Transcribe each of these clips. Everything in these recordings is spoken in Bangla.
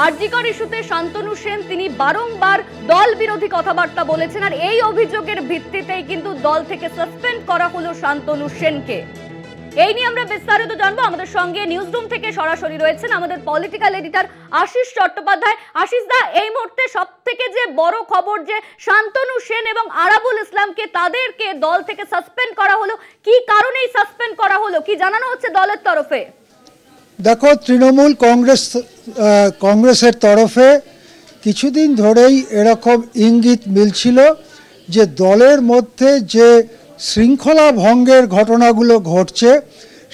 আরজিকর ইস্যুতে শান্তনু সেন তিনি বারংবার দল বিরোধী কথাবার্তা বলেছেন, আর এই অভিযোগের ভিত্তিতেই কিন্তু দল থেকে সাসপেন্ড করা হলো শান্তনু সেনকে। এই নিয়ে আমরা বিস্তারিত জানবো। আমাদের সঙ্গে নিউজ রুম থেকে সরাসরি রয়েছেন আমাদের পলিটিক্যাল এডিটর আশিস চট্টোপাধ্যায়। আশিস দা, এই মুহূর্তে সব থেকে যে বড় খবর যে শান্তনু সেন এবং আরাবুল ইসলামকে তাদেরকে দল থেকে সাসপেন্ড করা হলো, কি কারণেই সাসপেন্ড করা হলো, কি জানানো হচ্ছে দলের তরফে? দেখো, তৃণমূল কংগ্রেসের তরফে কিছুদিন ধরেই এরকম ইঙ্গিত মিলছিল যে দলের মধ্যে যে শৃঙ্খলা ভঙ্গের ঘটনাগুলো ঘটছে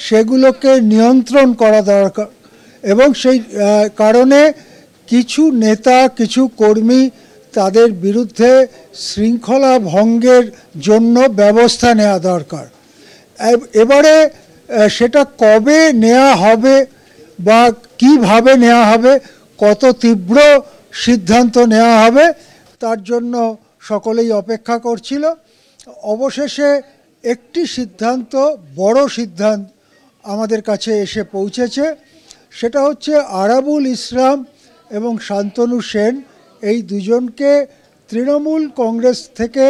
সেগুলোকে নিয়ন্ত্রণ করা দরকার, এবং সেই কারণে কিছু নেতা কিছু কর্মী তাদের বিরুদ্ধে শৃঙ্খলা ভঙ্গের জন্য ব্যবস্থা নেওয়া দরকার। এবারে সেটা কবে নেওয়া হবে বা কিভাবে নেওয়া হবে, কত তীব্র সিদ্ধান্ত নেওয়া হবে, তার জন্য সকলেই অপেক্ষা করছিল। অবশেষে একটি সিদ্ধান্ত, বড় সিদ্ধান্ত আমাদের কাছে এসে পৌঁছেছে। সেটা হচ্ছে আরাবুল ইসলাম এবং শান্তনু সেন, এই দুজনকে তৃণমূল কংগ্রেস থেকে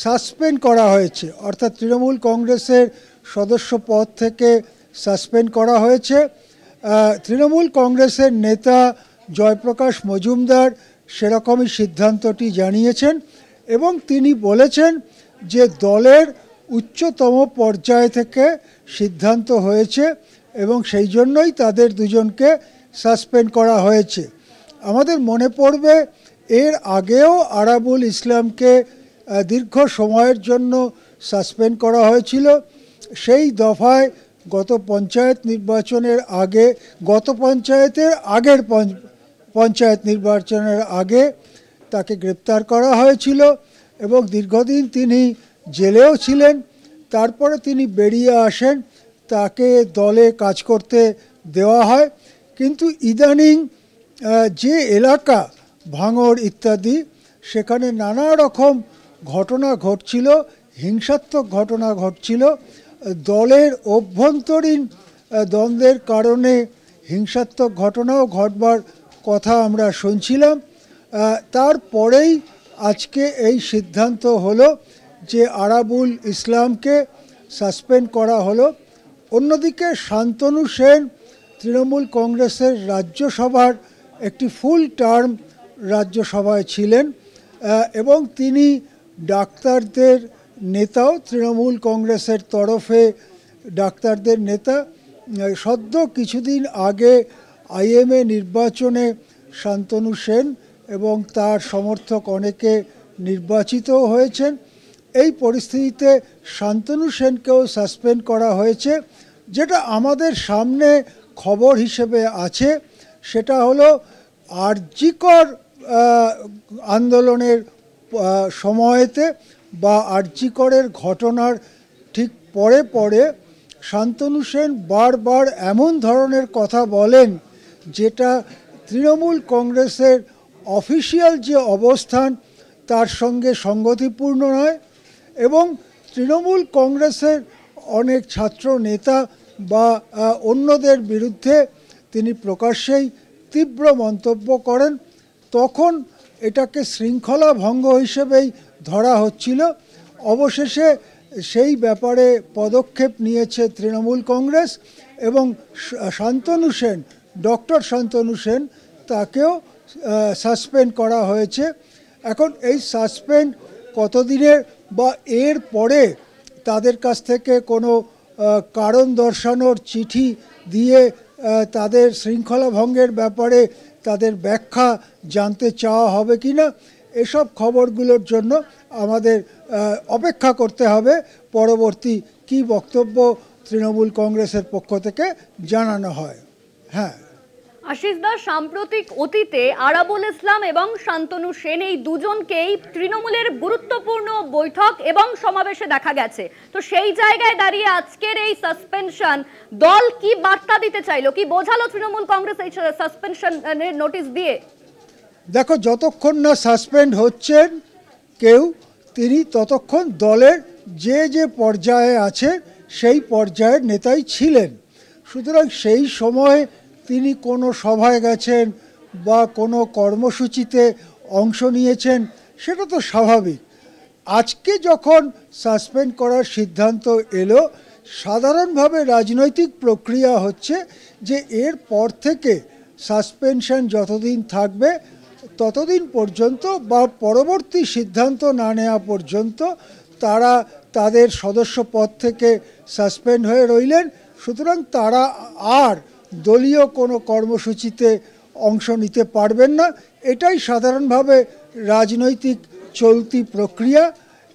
সাসপেন্ড করা হয়েছে, অর্থাৎ তৃণমূল কংগ্রেসের সদস্য পদ থেকে সাসপেন্ড করা হয়েছে। তৃণমূল কংগ্রেসের নেতা জয়প্রকাশ মজুমদার সেরকমই সিদ্ধান্তটি জানিয়েছেন, এবং তিনি বলেছেন যে দলের উচ্চতম পর্যায় থেকে সিদ্ধান্ত হয়েছে এবং সেই জন্যই তাদের দুজনকে সাসপেন্ড করা হয়েছে। আমাদের মনে পড়বে এর আগেও আরাবুল ইসলামকে দীর্ঘ সময়ের জন্য সাসপেন্ড করা হয়েছিল। সেই দফায় গত পঞ্চায়েত নির্বাচনের আগে, পঞ্চায়েত নির্বাচনের আগে তাকে গ্রেপ্তার করা হয়েছিল এবং দীর্ঘদিন তিনি জেলেও ছিলেন। তারপরে তিনি বেরিয়ে আসেন, তাকে দলে কাজ করতে দেওয়া হয়। কিন্তু ইদানিং যে এলাকা ভাঙড় ইত্যাদি, সেখানে নানা রকম ঘটনা ঘটছিল, হিংসাত্মক ঘটনা ঘটছিল। দলের অভ্যন্তরীণ দ্বন্দ্বের কারণে হিংসাত্মক ঘটনাও ঘটবার কথা আমরা শুনছিলাম। তারপরেই আজকে এই সিদ্ধান্ত হলো যে আরাবুল ইসলামকে সাসপেন্ড করা হলো। অন্যদিকে শান্তনু সেন তৃণমূল কংগ্রেসের রাজ্যসভার একটি ফুল টার্ম রাজ্যসভায় ছিলেন এবং তিনি ডাক্তারদের নেতাও, তৃণমূল কংগ্রেসের তরফে ডাক্তারদের নেতা। সদ্য কিছুদিন আগে আইএমএ নির্বাচনে শান্তনু সেন এবং তার সমর্থক অনেকে নির্বাচিতও হয়েছেন। এই পরিস্থিতিতে শান্তনু সেনকেও সাসপেন্ড করা হয়েছে। যেটা আমাদের সামনে খবর হিসেবে আছে সেটা হলো আরজিকর আন্দোলনের সময়তে বা আরজিকরের ঘটনার ঠিক পরে পরে শান্তনু সেন বারবার এমন ধরনের কথা বলেন যেটা তৃণমূল কংগ্রেসের অফিসিয়াল যে অবস্থান তার সঙ্গে সঙ্গতিপূর্ণ নয়, এবং তৃণমূল কংগ্রেসের অনেক ছাত্র নেতা বা অন্যদের বিরুদ্ধে তিনি প্রকাশ্যেই তীব্র মন্তব্য করেন। তখন এটাকে শৃঙ্খলা ভঙ্গ হিসেবেই ধরা হচ্ছিল। অবশেষে সেই ব্যাপারে পদক্ষেপ নিয়েছে তৃণমূল কংগ্রেস এবং শান্তনু সেন, ডক্টর শান্তনু সেন, তাকেও সাসপেন্ড করা হয়েছে। এখন এই সাসপেন্ড কতদিনের বা এর পরে তাদের কাছ থেকে কোনো কারণ দর্শানোর চিঠি দিয়ে তাদের শৃঙ্খলা ভঙ্গের ব্যাপারে তাদের ব্যাখ্যা জানতে চাওয়া হবে কি না, এসব খবরগুলোর জন্য আমাদের অপেক্ষা করতে হবে পরবর্তী কি বক্তব্য তৃণমূল কংগ্রেসের পক্ষ থেকে জানানো হয়। হ্যাঁ আশিস দা, সাম্প্রতিক অতীতে আরাবুল ইসলাম এবং শান্তনু সেন এই দুজনকেই তৃণমূলের গুরুত্বপূর্ণ বৈঠক এবং সমাবেশে দেখা গেছে। তো সেই জায়গায় দাঁড়িয়ে আজকের এই সাসপেনশন দল কি বার্তা দিতে চাইলো, কি বোঝালো তৃণমূল কংগ্রেস এই সাসপেনশনের নোটিশ দিয়ে? দেখো, যতক্ষণ না সাসপেন্ড হচ্ছেন কেউ, তিনি ততক্ষণ দলের যে যে পর্যায়ে আছে সেই পর্যায়ের নেতাই ছিলেন। সুতরাং সেই সময় তিনি কোনো সভায় গেছেন, বা কোনো কর্মসূচিতে অংশ নিয়েছেন, সেটা তো স্বাভাবিক। আজকে যখন সাসপেন্ড করার সিদ্ধান্ত এলো, সাধারণভাবে রাজনৈতিক প্রক্রিয়া হচ্ছে যে এর পর থেকে সাসপেনশন যতদিন থাকবে ততদিন পর্যন্ত বা পরবর্তী সিদ্ধান্ত না নেওয়া পর্যন্ত তারা তাদের সদস্য পদ থেকে সাসপেন্ড হয়ে রইলেন। সুতরাং তারা আর দলীয় কোনো কর্মসূচিতে অংশ নিতে পারবেন না। এটাই সাধারণভাবে রাজনৈতিক চলতি প্রক্রিয়া।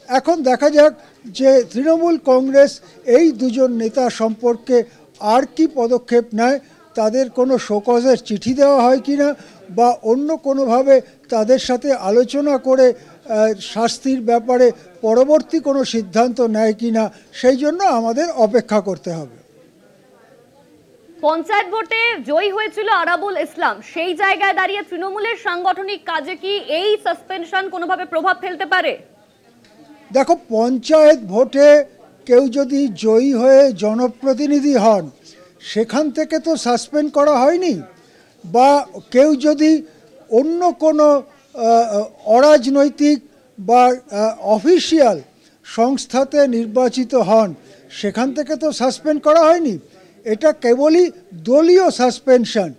এখন দেখা যাক যে তৃণমূল কংগ্রেস এই দুজন নেতা সম্পর্কে আর কি পদক্ষেপ নেয়। তাদের কোনো শোকজের চিঠি দেওয়া হয় কি না, বা অন্য কোনোভাবে তাদের সাথে আলোচনা করে শাস্তির ব্যাপারে পরবর্তী কোনো সিদ্ধান্ত নেয় কি না, সেই জন্য আমাদের অপেক্ষা করতে হবে। পঞ্চায়েত ভোটে জয়ী হয়েছিল আরাবুল ইসলাম, সেই জায়গায় দাঁড়িয়ে তৃণমূলের সাংগঠনিক কাজে কি এই সাসপেনশন কোনোভাবে প্রভাব ফেলতে পারে? দেখো, পঞ্চায়েত ভোটে কেউ যদি জয়ী হয়ে জনপ্রতিনিধি হন, সেখান থেকে তো সাসপেন্ড করা হয়নি। বা কেউ যদি অন্য কোনো অরাজনৈতিক বা অফিসিয়াল সংস্থাতে নির্বাচিত হন, সেখান থেকে তো সাসপেন্ড করা হয়নি। এটা কেবলই দলীয় সাসপেনশন।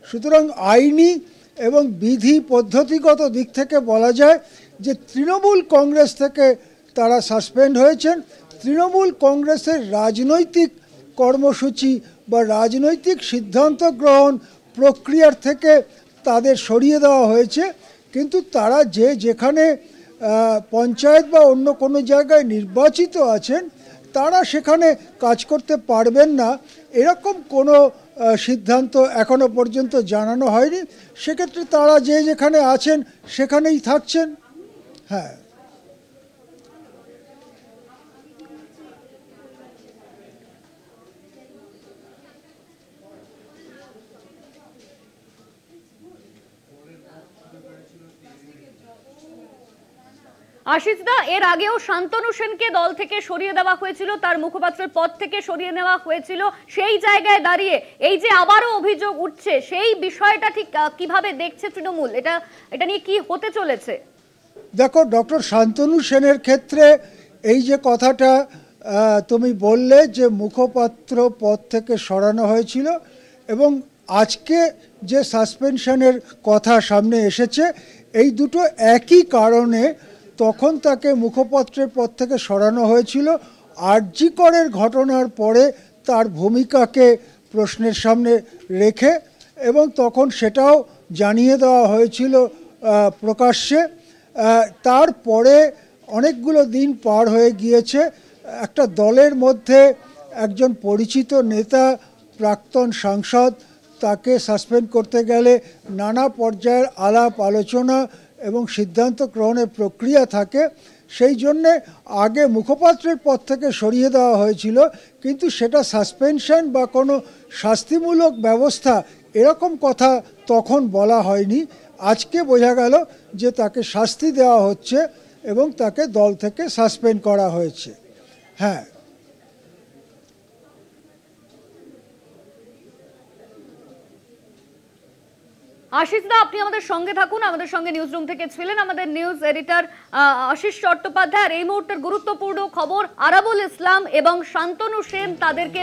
সুতরাং আইনি এবং বিধি পদ্ধতিগত দিক থেকে বলা যায় যে তৃণমূল কংগ্রেস থেকে তারা সাসপেন্ড হয়েছেন। তৃণমূল কংগ্রেসের রাজনৈতিক কর্মসূচি বা রাজনৈতিক সিদ্ধান্ত গ্রহণ প্রক্রিয়ার থেকে তাদের সরিয়ে দেওয়া হয়েছে, কিন্তু তারা যেখানে পঞ্চায়েত বা অন্য কোনো জায়গায় নির্বাচিত আছেন, তারা সেখানে কাজ করতে পারবেন না এরকম কোনো সিদ্ধান্ত এখনো পর্যন্ত জানানো হয়নি। সেক্ষেত্রে তারা যেখানে আছেন সেখানেই থাকছেন। হ্যাঁ, আশিস দা, এর আগেও শান্তনু সেনকে দল থেকে সরিয়ে দেওয়া হয়েছিল, তার মুখপাত্রের পদ থেকে সরিয়ে নেওয়া হয়েছিল। সেই জায়গায় দাঁড়িয়ে এই যে আবারও অভিযোগ উঠছে, সেই বিষয়টা ঠিক কিভাবে দেখছে তৃণমূল? এটা নিয়ে কি হতে চলেছে? দেখো, ডক্টর শান্তনু সেনের ক্ষেত্রে এই যে কথাটা তুমি বললে যে মুখপাত্র পদ থেকে সরানো হয়েছিল, এবং আজকে যে সাসপেনশনের কথা সামনে এসেছে, এই দুটো একই কারণে তখন তাকে মুখপাত্রের পদ থেকে সরানো হয়েছিল। আরজি করের ঘটনার পরে তার ভূমিকাকে প্রশ্নের সামনে রেখে, এবং তখন সেটাও জানিয়ে দেওয়া হয়েছিল প্রকাশ্যে। তারপরে অনেকগুলো দিন পার হয়ে গিয়েছে। একটা দলের মধ্যে একজন পরিচিত নেতা, প্রাক্তন সাংসদ, তাকে সাসপেন্ড করতে গেলে নানা পর্যায়ের আলাপ আলোচনা এবং সিদ্ধান্ত গ্রহণের প্রক্রিয়া থাকে। সেই জন্যে আগে মুখপাত্রের পদ থেকে সরিয়ে দেওয়া হয়েছিল, কিন্তু সেটা সাসপেনশন বা কোনো শাস্তিমূলক ব্যবস্থা এরকম কথা তখন বলা হয়নি। আজকে বোঝা গেল যে তাকে শাস্তি দেওয়া হচ্ছে এবং তাকে দল থেকে সাসপেন্ড করা হয়েছে। হ্যাঁ, আশিস দা, আপনি আমাদের সঙ্গে থাকুন। আমাদের সঙ্গে নিউজ রুম থেকে ছিলেন আমাদের নিউজ এডিটর আশিস চট্টোপাধ্যায়। এই মুহূর্তের গুরুত্বপূর্ণ খবর, আরাবুল ইসলাম এবং শান্তনু সেন তাদেরকে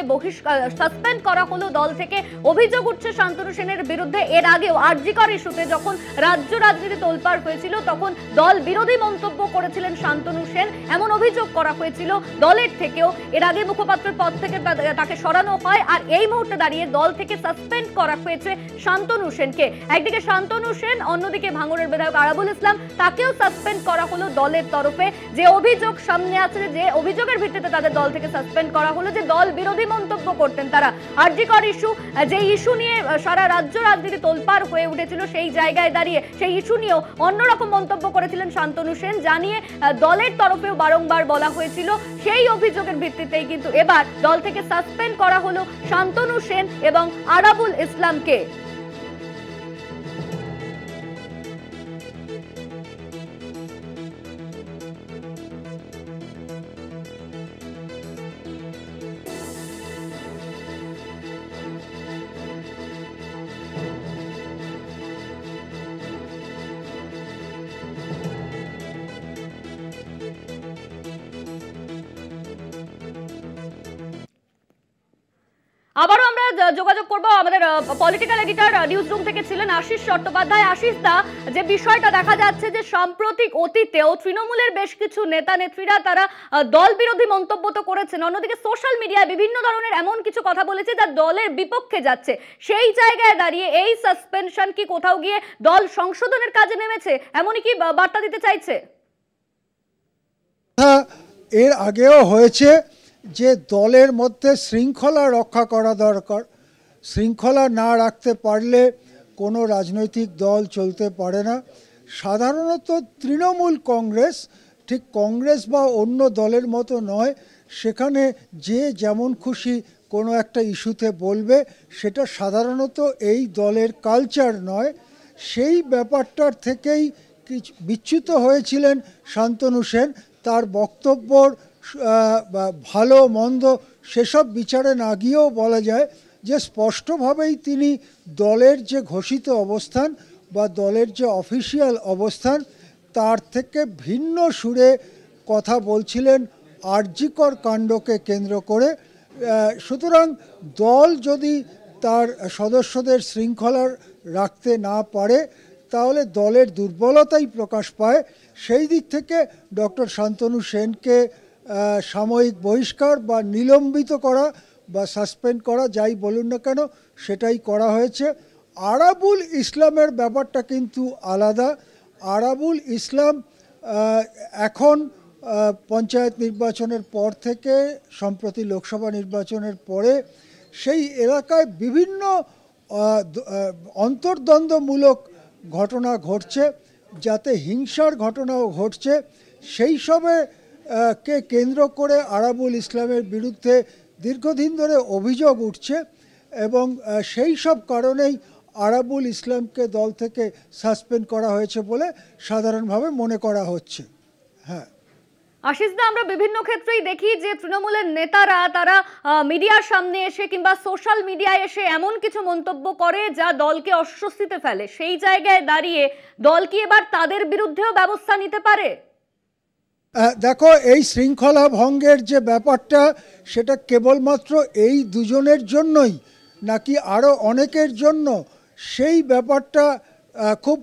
সাসপেন্ড করা হলো দল থেকে। অভিযোগ উঠছে শান্তনু সেনের বিরুদ্ধে। এর আগেও আরজি কর ইস্যুতে যখন রাজ্য রাজনীতি তোলপাড় হয়েছিল, তখন দল বিরোধী মন্তব্য করেছিলেন শান্তনু সেন, এমন অভিযোগ করা হয়েছিল দলের থেকেও। এর আগে মুখপাত্রের পদ থেকে তাকে সরানো হয়, আর এই মুহূর্তে দাঁড়িয়ে দল থেকে সাসপেন্ড করা হয়েছে শান্তনু সেনকে। একদিকে শান্তনু সেন, অন্যদিকে ভাঙড়ের বিধায়ক আরাবুল ইসলাম, তাকেও সাসপেন্ড করা হলো দলের তরফে। যে অভিযোগ সামনে আছে, যে অভিযোগের ভিত্তিতে তাদের দল থেকে সাসপেন্ড করা হলো, যে দল বিরোধী মন্তব্য করতেন তারা। আরজি কর ইস্যু, যে ইস্যু নিয়ে সারা রাজ্য রাজনীতি তোলপাড় হয়ে উঠেছিল, সেই জায়গায় দাঁড়িয়ে সেই ইস্যু নিয়েও অন্যরকম মন্তব্য করেছিলেন শান্তনু সেন, জানিয়ে দলের তরফেও বারংবার বলা হয়েছিল। সেই অভিযোগের ভিত্তিতেই কিন্তু এবার দল থেকে সাসপেন্ড করা হলো শান্তনু সেন এবং আরাবুল ইসলামকে। আবারও আমরা যোগাযোগ করব আমাদের পলিটিক্যাল এডিটর নিউজ রুম থেকে ছিলেন আশিস চট্টোপাধ্যায়। আশিস দা, যে বিষয়টা দেখা যাচ্ছে যে সাম্প্রতিক অতীতেও তৃণমূলের বেশ কিছু নেতা নেত্রীরা তারা দল বিরোধী মন্তব্য তো করেছেন, অন্যদিকে সোশ্যাল মিডিয়ায় বিভিন্ন ধরনের এমন কিছু কথা বলেছে যা দলের বিপক্ষে যাচ্ছে। সেই জায়গায় দাঁড়িয়ে এই সাসপেনশন কি কোথাও গিয়ে দল সংশোধনের কাজে নেমেছে, এমনই কি বার্তা দিতে চাইছে? এর আগেও হয়েছে যে দলের মধ্যে শৃঙ্খলা রক্ষা করা দরকার। শৃঙ্খলা না রাখতে পারলে কোনো রাজনৈতিক দল চলতে পারে না। সাধারণত তৃণমূল কংগ্রেস ঠিক কংগ্রেস বা অন্য দলের মতো নয়, সেখানে যে যেমন খুশি কোনো একটা ইস্যুতে বলবে, সেটা সাধারণত এই দলের কালচার নয়। সেই ব্যাপারটার থেকেই বিচ্যুত হয়েছিলেন শান্তনু সেন। তার বক্তব্যর ভালো মন্দ সেসব বিচারে না গিয়েও বলা যায় যে স্পষ্টভাবেই তিনি দলের যে ঘোষিত অবস্থান বা দলের যে অফিসিয়াল অবস্থান তার থেকে ভিন্ন সুরে কথা বলছিলেন আরজিকর কাণ্ডকে কেন্দ্র করে। সুতরাং দল যদি তার সদস্যদের শৃঙ্খলা রাখতে না পারে তাহলে দলের দুর্বলতাই প্রকাশ পায়। সেই দিক থেকে ডক্টর শান্তনু সেনকে সাময়িক বহিষ্কার বা নিলম্বিত করা বা সাসপেন্ড করা, যাই বলুন না কেন, সেটাই করা হয়েছে। আরাবুল ইসলামের ব্যাপারটা কিন্তু আলাদা। আরাবুল ইসলাম এখন পঞ্চায়েত নির্বাচনের পর থেকে সম্প্রতি লোকসভা নির্বাচনের পরে সেই এলাকায় বিভিন্ন অন্তর্দ্বন্দ্বমূলক ঘটনা ঘটছে, যাতে হিংসার ঘটনাও ঘটছে। সেই সবে কে কেন্দ্র করে আরাবুল ইসলামের বিরুদ্ধে দীর্ঘদিন ধরে অভিযোগ উঠছে এবং সেই সব কারণেই আরাবুল ইসলামকে দল থেকে সাসপেন্ড করা হয়েছে বলে সাধারণভাবে মনে করা হচ্ছে। হ্যাঁ আশিস দা, আমরা বিভিন্ন ক্ষেত্রেই দেখি যে তৃণমূলের নেতারা তারা মিডিয়ার সামনে এসে কিংবা সোশ্যাল মিডিয়ায় এসে এমন কিছু মন্তব্য করে যা দলকে অস্বস্তিতে ফেলে। সেই জায়গায় দাঁড়িয়ে দল কি এবার তাদের বিরুদ্ধেও ব্যবস্থা নিতে পারে? দেখো, এই শৃঙ্খলা ভঙ্গের যে ব্যাপারটা সেটা কেবলমাত্র এই দুজনের জন্যই নাকি আরও অনেকের জন্য, সেই ব্যাপারটা খুব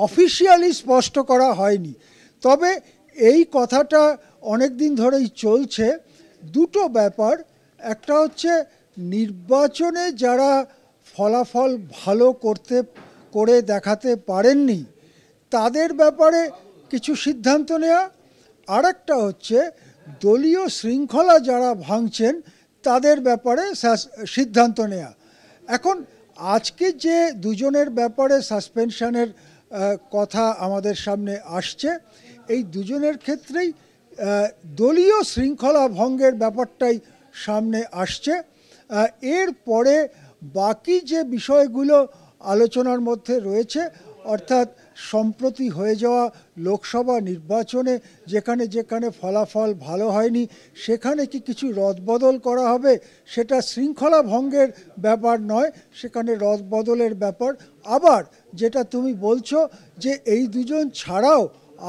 অফিসিয়ালি স্পষ্ট করা হয়নি। তবে এই কথাটা অনেক দিন ধরেই চলছে। দুটো ব্যাপার, একটা হচ্ছে নির্বাচনে যারা ফলাফল ভালো করে দেখাতে পারেননি তাদের ব্যাপারে কিছু সিদ্ধান্ত নেওয়া, আর একটা হচ্ছে দলীয় শৃঙ্খলা যারা ভাঙছেন তাদের ব্যাপারে সিদ্ধান্ত নেওয়া। এখন আজকে যে দুজনের ব্যাপারে সাসপেনশনের কথা আমাদের সামনে আসছে, এই দুজনের ক্ষেত্রেই দলীয় শৃঙ্খলা ভঙ্গের ব্যাপারটাই সামনে আসছে। এর পরে বাকি যে বিষয়গুলো আলোচনার মধ্যে রয়েছে, অর্থাৎ সম্প্রতি হয়ে যাওয়া লোকসভা নির্বাচনে যেখানে যেখানে ফলাফল ভালো হয়নি সেখানে কি কিছু রদবদল করা হবে, সেটা শৃঙ্খলা ভঙ্গের ব্যাপার নয়, সেখানে রদবদলের ব্যাপার। আবার যেটা তুমি বলছো যে এই দুজন ছাড়াও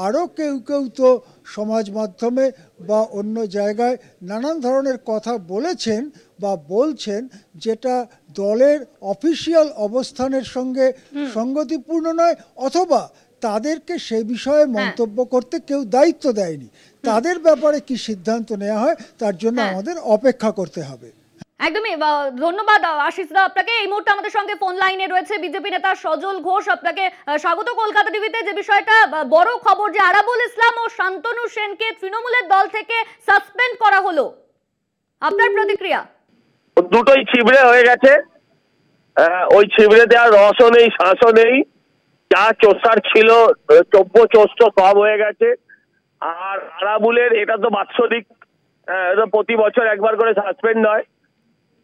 আরও কেউ কেউ তো সমাজ মাধ্যমে বা অন্য জায়গায় নানান ধরনের কথা বলেছেন বা বলছেন যেটা দলের অফিসিয়াল অবস্থানের সঙ্গে সঙ্গতিপূর্ণ নয়, অথবা তাদেরকে সে বিষয়ে মন্তব্য করতে কেউ দায়িত্ব দেয়নি। তাদের ব্যাপারে কি সিদ্ধান্ত নেওয়া হয় তার জন্য আমাদের অপেক্ষা করতে হবে। একদমই ধন্যবাদ আশিস দা আপনাকে। এই মুহূর্তে আমাদের সঙ্গে ফোন লাইনে রয়েছে বিজেপি নেতা সজল ঘোষ। আপনাকে স্বাগত কলকাতা টিভিতে। যে বিষয়টা বড় খবর যে আরাবুল ইসলাম ও শান্তনু সেনকে তৃণমূলের দল থেকে সাসপেন্ড করা হলো, আপনার প্রতিক্রিয়া? দুটোই ছিবড়ে হয়ে গেছে। ওই ছিবড়ে দেওয়ার রসও নেই, শ্বাসও নেই। যা চোষার ছিল চব্য চোষ্ট সব হয়ে গেছে। আর আরাবুলের এটা তো বাৎসরিক, প্রতি বছর একবার করে সাসপেন্ড হয়,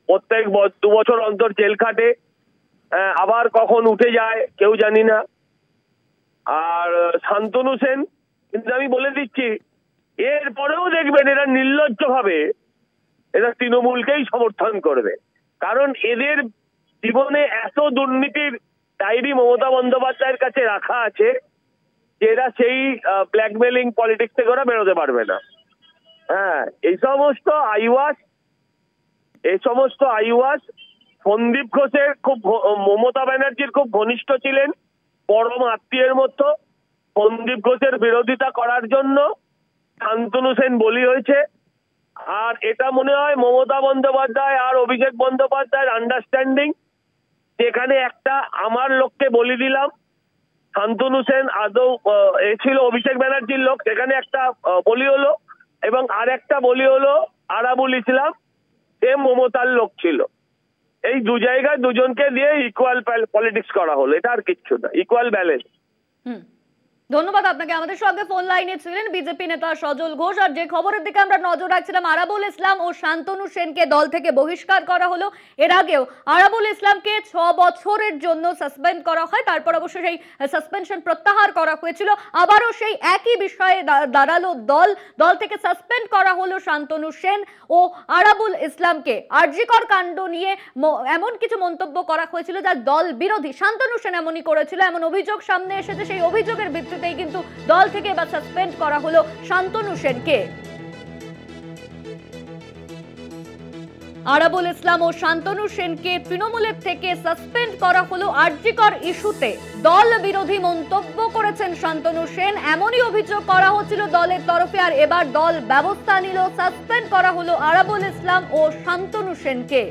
প্রত্যেক 2 বছর অন্তর জেল খাটে, আবার কখন উঠে যায় কেউ জানি না। আর শান্তনু সেন কিন্তু আমি বলে দিচ্ছি, এরপরেও দেখবেন এরা নির্লজ্জ ভাবে এরা তৃণমূলকেই সমর্থন করবে। কারণ এদের জীবনে এত দুর্নীতির ডায়েরি মমতা বন্দ্যোপাধ্যায়ের কাছে রাখা আছে যে এরা সেই ব্ল্যাকমেলিং পলিটিক্স থেকে ওরা বেরোতে পারবে না। হ্যাঁ, এই সমস্ত আইওয়াস এই সমস্ত আইওয়াস সন্দীপ ঘোষের খুব মমতা ব্যানার্জির খুব ঘনিষ্ঠ ছিলেন, পরম আত্মীয়ের মতো। সন্দীপ ঘোষের বিরোধিতা করার জন্য শান্তনু সেন বলি হয়েছে। আর এটা মনে হয় মমতা বন্দ্যোপাধ্যায় আর অভিষেক বন্দ্যোপাধ্যায়ের আন্ডারস্ট্যান্ডিং, যেখানে একটা আমার লোককে বলি দিলাম, শান্তনু সেন আদৌ এ ছিল অভিষেক ব্যানার্জির লোক, সেখানে একটা বলি হলো, এবং আর একটা বলি হলো আরাবুল ইসলাম, এ মমতার লোক ছিল। এই দু জায়গায় দুজনকে দিয়ে ইকুয়াল পলিটিক্স করা হলো, এটা আর কিচ্ছু না, ইকুয়াল ব্যালেন্স। ধন্যবাদ আপনাকে। আমাদের সঙ্গে ফোন লাইনে ছিলেন বিজেপি নেতা সজল ঘোষ। আর যে খবরের দিকে আমরা নজর রাখছিলাম, আরাবুল ইসলাম ও শান্তনু সেনকে দল থেকে বহিষ্কার করা হলো। এর আগেও আরাবুল ইসলামকে 6 বছরের জন্য সাসপেন্ড করা হয়, তারপর অবশ্য সেই সাসপেনশন প্রত্যাহার করা হয়েছিল। আবারও সেই একই বিষয়ে দাঁড়ালো দল থেকে সাসপেন্ড করা হলো শান্তনু সেন ও আরাবুল ইসলামকে। আরজিকর কাণ্ড নিয়ে এমন কিছু মন্তব্য করা হয়েছিল যা দল বিরোধী। শান্তনু সেন এমনই করেছিল, এমন অভিযোগ সামনে এসেছে। সেই অভিযোগের ভিত্তিতে কিন্তু দল থেকে এবার সাসপেন্ড করা হলো শান্তনু সেনকে। আরাবুল ইসলাম ও শান্তনু সেনকে তৃণমূলের থেকে সাসপেন্ড করা হলো আরজিকর ইস্যুতে। দল বিরোধী মন্তব্য করেছেন শান্তনু সেন, এমনই অভিযোগ করা হচ্ছিল দলের তরফে। আর এবার দল ব্যবস্থা নিল, সাসপেন্ড করা হলো আরাবুল ইসলাম ও শান্তনু সেনকে।